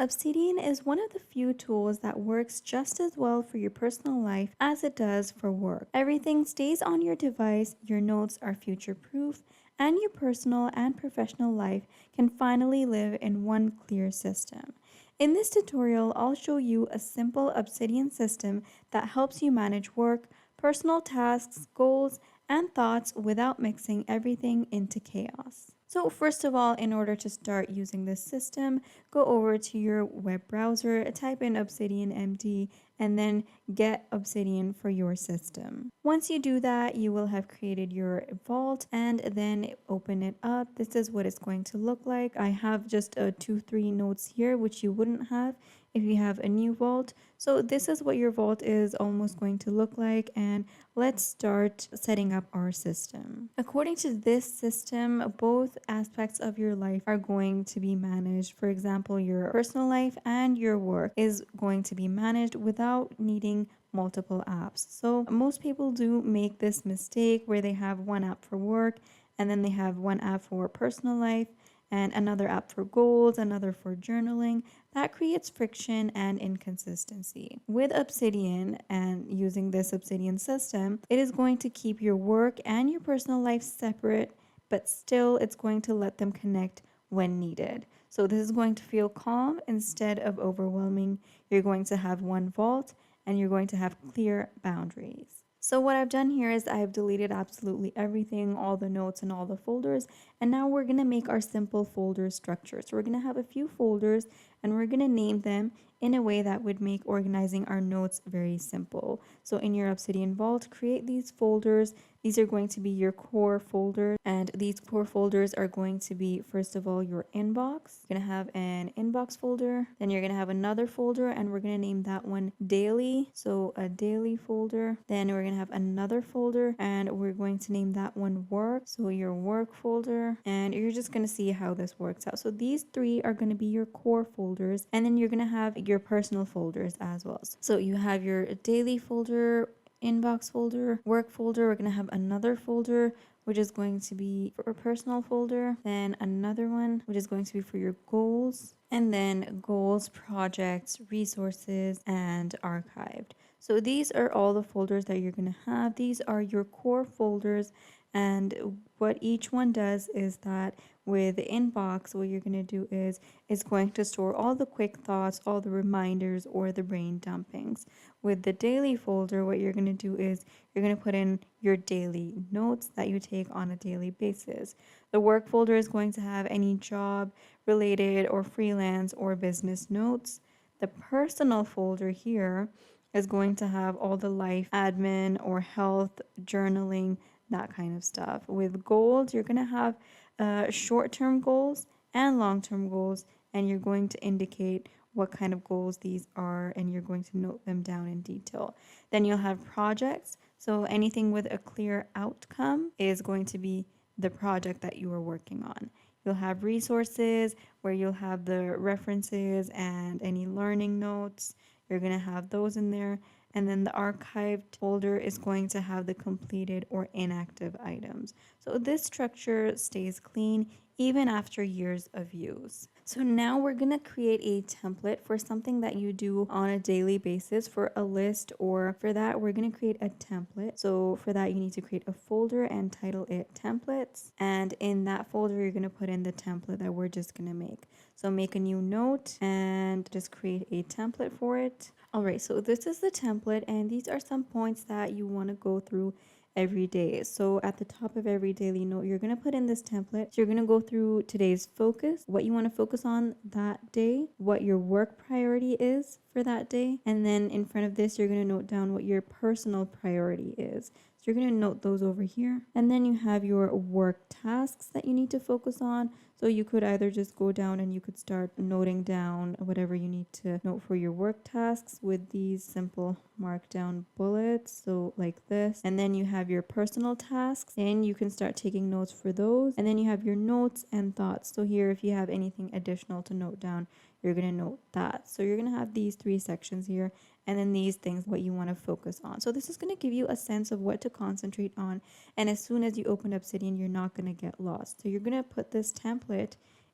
Obsidian is one of the few tools that works just as well for your personal life as it does for work. Everything stays on your device, your notes are future proof, and your personal and professional life can finally live in one clear system. In this tutorial, I'll show you a simple Obsidian system that helps you manage work, personal tasks, goals, and thoughts without mixing everything into chaos. So first of all, in order to start using this system, go over to your web browser, type in Obsidian MD, and then get Obsidian for your system. Once you do that, you will have created your vault and then open it up. This is what it's going to look like. I have just a 2-3 notes here, which you wouldn't have if you have a new vault. So this is what your vault is almost going to look like, and let's start setting up our system. According to this system, both aspects of your life are going to be managed. For example, your personal life and your work is going to be managed without needing multiple apps. So most people do make this mistake where they have one app for work and then they have one app for personal life and another app for goals, another for journaling. That creates friction and inconsistency. With Obsidian and using this Obsidian system, it is going to keep your work and your personal life separate, but still it's going to let them connect when needed. So this is going to feel calm instead of overwhelming. You're going to have one vault and you're going to have clear boundaries. So what I've done here is I've deleted absolutely everything, all the notes and all the folders, and now we're going to make our simple folder structure. So we're going to have a few folders and we're going to name them in a way that would make organizing our notes very simple. So in your Obsidian Vault, create these folders. These are going to be your core folders, and these core folders are going to be, first of all, your inbox. You're going to have an inbox folder, then you're going to have another folder, and we're going to name that one daily. So a daily folder. Then we're going to have another folder, and we're going to name that one work. So your work folder, and you're just going to see how this works out. So these three are going to be your core folders, and then you're going to have your personal folders as well. So you have your daily folder, inbox folder, work folder. We're going to have another folder which is going to be for a personal folder, then another one which is going to be for your goals, and then goals, projects, resources, and archived. So these are all the folders that you're going to have. These are your core folders, and what each one does is that with the inbox, what you're going to do is it's going to store all the quick thoughts, all the reminders, or the brain dumpings. With the daily folder, what you're going to do is you're going to put in your daily notes that you take on a daily basis. The work folder is going to have any job related or freelance or business notes. The personal folder here is going to have all the life admin or health, journaling, that kind of stuff. With goals, you're going to have short-term goals and long-term goals, and you're going to indicate what kind of goals these are, and you're going to note them down in detail. Then you'll have projects. So anything with a clear outcome is going to be the project that you are working on. You'll have resources where you'll have the references and any learning notes. You're going to have those in there. And then the archived folder is going to have the completed or inactive items. So this structure stays clean even after years of use. So now we're going to create a template for something that you do on a daily basis for a list, or for that we're going to create a template. So for that you need to create a folder and title it templates, and in that folder you're going to put in the template that we're just going to make. So make a new note and just create a template for it. Alright, so this is the template, and these are some points that you want to go through every day. So at the top of every daily note, you're going to put in this template. So you're going to go through today's focus, what you want to focus on that day, what your work priority is for that day, and then in front of this, you're going to note down what your personal priority is. So you're going to note those over here. And then you have your work tasks that you need to focus on. So you could either just go down and you could start noting down whatever you need to note for your work tasks with these simple markdown bullets. So like this. And then you have your personal tasks, and you can start taking notes for those. And then you have your notes and thoughts. So here, if you have anything additional to note down, you're going to note that. So you're going to have these three sections here, and then these things, what you want to focus on. So this is going to give you a sense of what to concentrate on. And as soon as you open Obsidian, you're not going to get lost. So you're going to put this template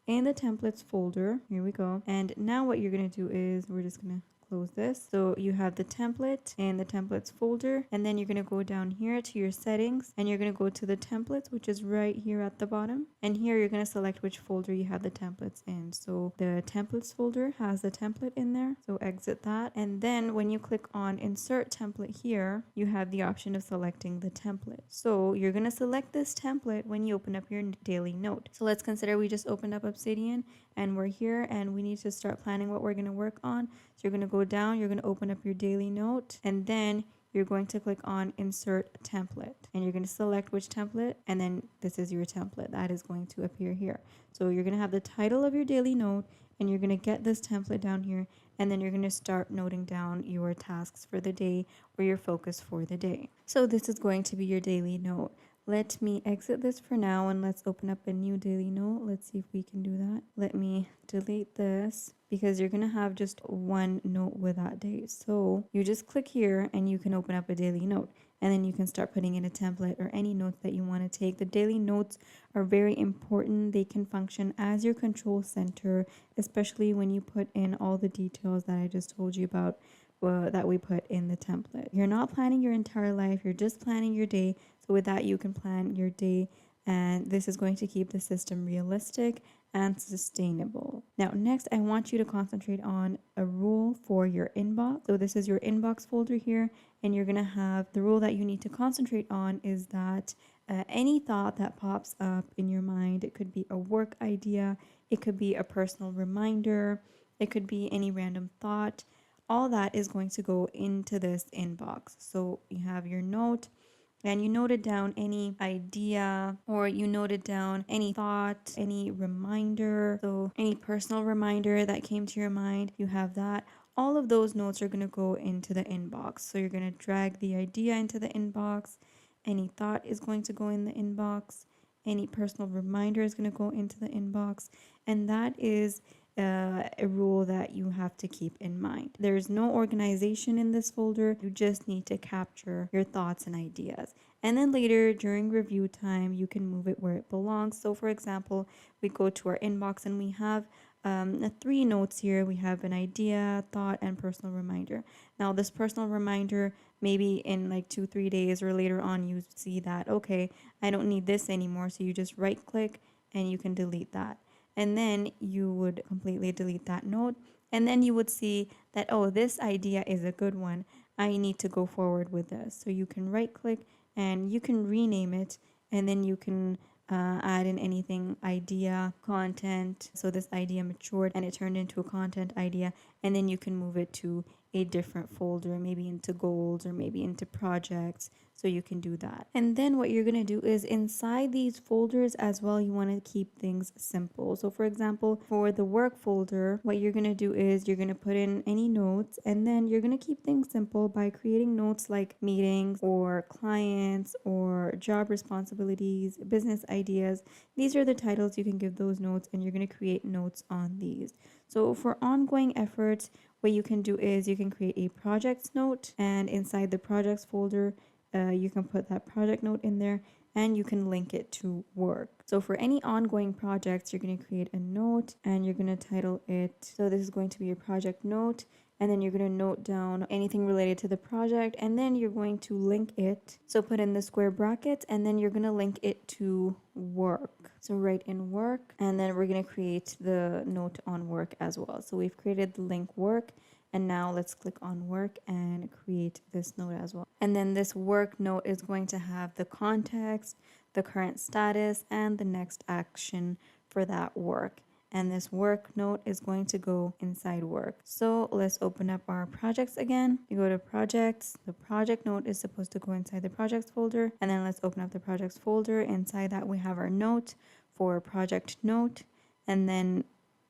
in the templates folder. Here we go. And now what you're going to do is we're just going to close this. So you have the template in the templates folder, and then you're going to go down here to your settings, and you're going to go to the templates, which is right here at the bottom. And here you're going to select which folder you have the templates in. So the templates folder has the template in there. So exit that. And then when you click on insert template here, you have the option of selecting the template. So you're going to select this template when you open up your daily note. So let's consider we just opened up Obsidian and we're here and we need to start planning what we're going to work on. So you're going to go down, you're going to open up your daily note, and then you're going to click on insert template, and you're going to select which template, and then this is your template that is going to appear here. So you're going to have the title of your daily note, and you're going to get this template down here, and then you're going to start noting down your tasks for the day or your focus for the day. So this is going to be your daily note. Let me exit this for now and let's open up a new daily note. Let's see if we can do that. Let me delete this because you're going to have just one note with that day. So you just click here and you can open up a daily note, and then you can start putting in a template or any notes that you want to take. The daily notes are very important. They can function as your control center, especially when you put in all the details that I just told you about that we put in the template. You're not planning your entire life, you're just planning your day. So with that, you can plan your day, and this is going to keep the system realistic and sustainable. Now, next, I want you to concentrate on a rule for your inbox. So this is your inbox folder here, and you're going to have the rule that you need to concentrate on is that any thought that pops up in your mind, it could be a work idea, it could be a personal reminder, it could be any random thought. All that is going to go into this inbox. So you have your note, and you noted down any idea, or you noted down any thought, any reminder, so any personal reminder that came to your mind, you have that. All of those notes are going to go into the inbox. So you're going to drag the idea into the inbox, any thought is going to go in the inbox, any personal reminder is going to go into the inbox, and that is a rule that you have to keep in mind. There's no organization in this folder. You just need to capture your thoughts and ideas. And then later during review time, you can move it where it belongs. So for example, we go to our inbox and we have 3 notes here. We have an idea, thought, and personal reminder. Now this personal reminder, maybe in like 2-3 days or later on, you see that, okay, I don't need this anymore. So you just right click and you can delete that. And then you would completely delete that note. And then you would see that, oh, this idea is a good one. I need to go forward with this. So you can right click and you can rename it. And then you can add in anything, idea, content. So this idea matured and it turned into a content idea. And then you can move it to a different folder, maybe into goals or maybe into projects. So you can do that. And then what you're going to do is inside these folders as well, you want to keep things simple. So for example, for the work folder, what you're going to do is you're going to put in any notes, and then you're going to keep things simple by creating notes like meetings or clients or job responsibilities, business ideas. These are the titles you can give those notes, and you're going to create notes on these. So for ongoing efforts, what you can do is you can create a projects note, and inside the projects folder, you can put that project note in there, and you can link it to work. So for any ongoing projects, you're going to create a note and you're going to title it. So this is going to be your project note, and then you're going to note down anything related to the project, and then you're going to link it. So put in the square brackets, and then you're going to link it to work. So write in work, and then we're going to create the note on work as well. So we've created the link work. And now let's click on work and create this note as well. And then this work note is going to have the context, the current status, and the next action for that work. And this work note is going to go inside work. So let's open up our projects again. You go to projects. The project note is supposed to go inside the projects folder. And then let's open up the projects folder. Inside that we have our note for project note. And then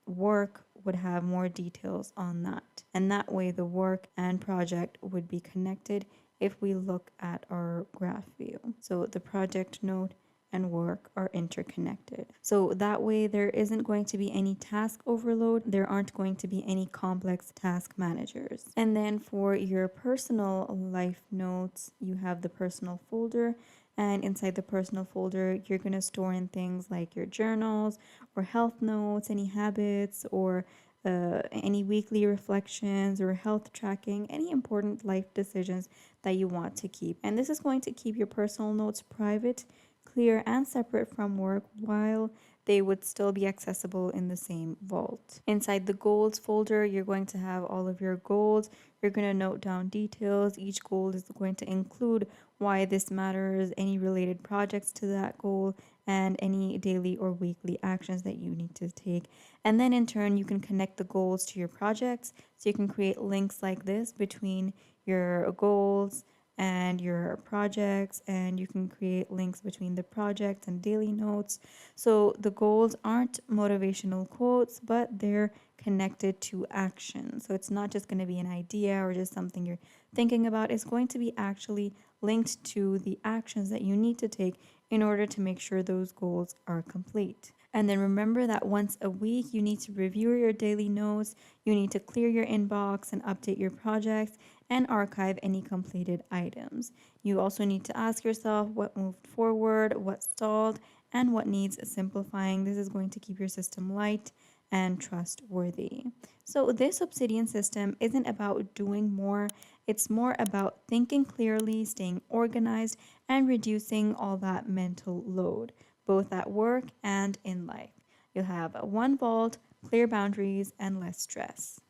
work would have more details on that. And that way the work and project would be connected if we look at our graph view. So the project note and work are interconnected. So that way there isn't going to be any task overload. There aren't going to be any complex task managers. And then for your personal life notes, you have the personal folder. And inside the personal folder, you're going to store in things like your journals or health notes, any habits, or any weekly reflections or health tracking, any important life decisions that you want to keep. And this is going to keep your personal notes private, clear, and separate from work while they would still be accessible in the same vault. Inside the goals folder, you're going to have all of your goals. You're going to note down details. Each goal is going to include why this matters, any related projects to that goal, and any daily or weekly actions that you need to take. And then in turn, you can connect the goals to your projects. So you can create links like this between your goals and your projects, and you can create links between the projects and daily notes. So the goals aren't motivational quotes, but they're connected to action. So it's not just going to be an idea or just something you're thinking about. It's going to be actually linked to the actions that you need to take in order to make sure those goals are complete. And then remember that once a week, you need to review your daily notes, you need to clear your inbox and update your projects and archive any completed items. You also need to ask yourself what moved forward, what stalled, and what needs simplifying. This is going to keep your system light and trustworthy. So, this Obsidian system isn't about doing more, it's more about thinking clearly, staying organized, and reducing all that mental load, both at work and in life. You'll have one vault, clear boundaries, and less stress.